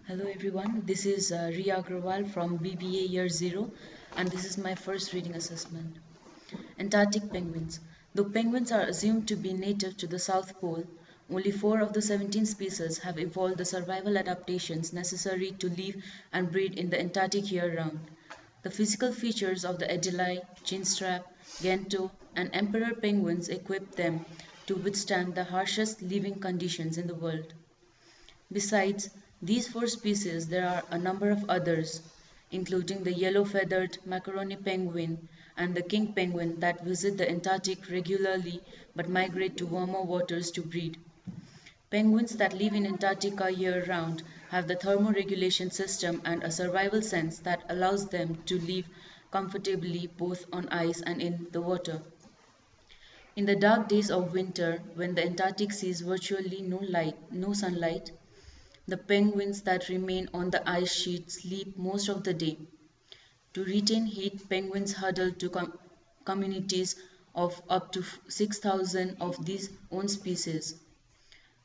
Hello everyone, this is Riya Agrawal from BBA Year 0 and this is my first reading assessment. Antarctic penguins. Though penguins are assumed to be native to the South Pole, only 4 of the 17 species have evolved the survival adaptations necessary to live and breed in the Antarctic year-round. The physical features of the Adelie, Chinstrap, Gento, and Emperor penguins equip them to withstand the harshest living conditions in the world. Besides these 4 species, there are a number of others, including the yellow-feathered macaroni penguin and the king penguin that visit the Antarctic regularly but migrate to warmer waters to breed. Penguins that live in Antarctica year-round have the thermoregulation system and a survival sense that allows them to live comfortably both on ice and in the water. In the dark days of winter, when the Antarctic sees virtually no sunlight, the penguins that remain on the ice sheet sleep most of the day. To retain heat, penguins huddle to communities of up to 6,000 of these own species.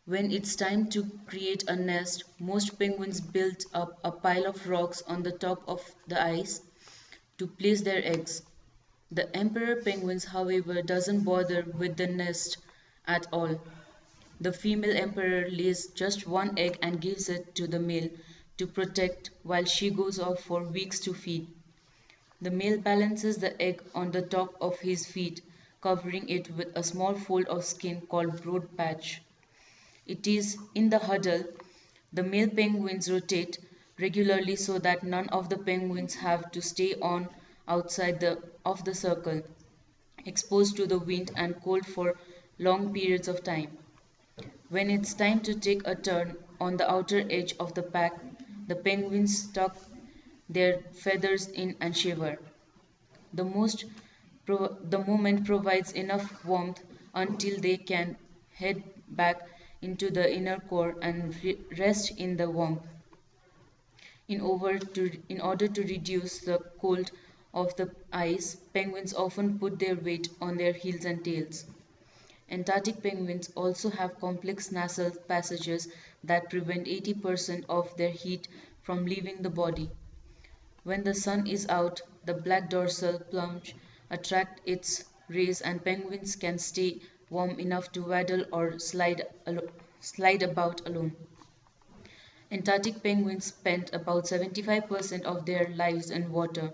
When it's time to create a nest, most penguins build up a pile of rocks on the top of the ice to place their eggs. The emperor penguins, however, doesn't bother with the nest at all. The female emperor lays just one egg and gives it to the male to protect while she goes off for weeks to feed. The male balances the egg on the top of his feet, covering it with a small fold of skin called broad patch. It is in the huddle the male penguins rotate regularly so that none of the penguins have to stay on outside of the circle, exposed to the wind and cold for long periods of time. When it's time to take a turn on the outer edge of the pack, the penguins tuck their feathers in and shiver. The moment provides enough warmth until they can head back into the inner core and rest in the warmth. In order to reduce the cold of the ice, penguins often put their weight on their heels and tails. Antarctic penguins also have complex nasal passages that prevent 80% of their heat from leaving the body. When the sun is out, the black dorsal plumage attracts its rays and penguins can stay warm enough to waddle or slide about alone. Antarctic penguins spend about 75% of their lives in water.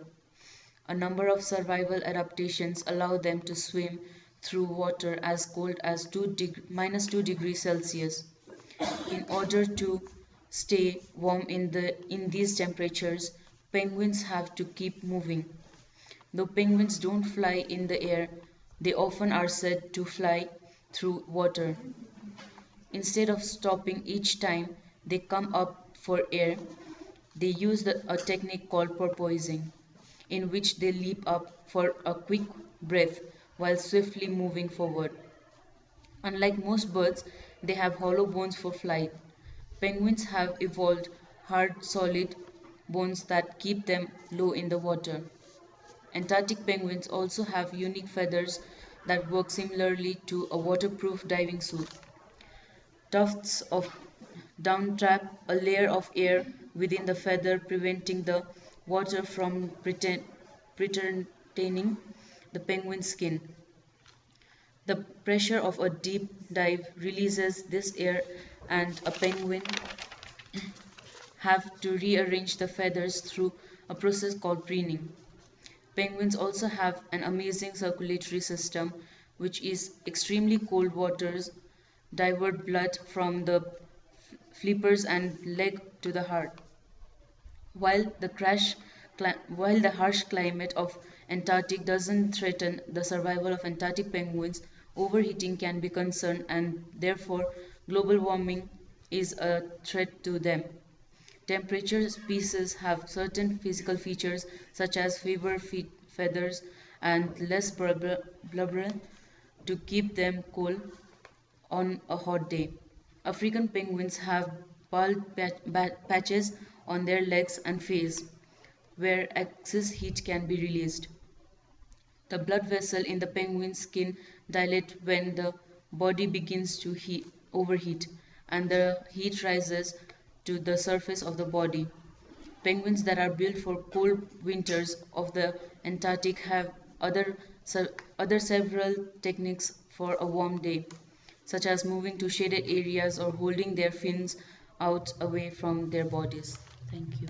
A number of survival adaptations allow them to swim through water as cold as -2 degrees Celsius. In order to stay warm in these temperatures, penguins have to keep moving. Though penguins don't fly in the air, they often are said to fly through water. Instead of stopping each time they come up for air, they use a technique called porpoising, in which they leap up for a quick breath while swiftly moving forward. Unlike most birds, they have hollow bones for flight. Penguins have evolved hard, solid bones that keep them low in the water. Antarctic penguins also have unique feathers that work similarly to a waterproof diving suit. Tufts of down trap a layer of air within the feather, preventing the water from pretending the penguin's skin. The pressure of a deep dive releases this air and a penguin have to rearrange the feathers through a process called preening. Penguins also have an amazing circulatory system, which is extremely cold waters divert blood from the flippers and leg to the heart. While the harsh climate of Antarctic doesn't threaten the survival of Antarctic penguins, overheating can be a concern and therefore global warming is a threat to them. Temperature species have certain physical features such as fewer feathers and less blubber to keep them cool on a hot day. African penguins have bald patches on their legs and face where excess heat can be released. The blood vessel in the penguin's skin dilate when the body begins to overheat and the heat rises to the surface of the body. Penguins that are built for cold winters of the Antarctic have other several techniques for a warm day, such as moving to shaded areas or holding their fins out away from their bodies. Thank you.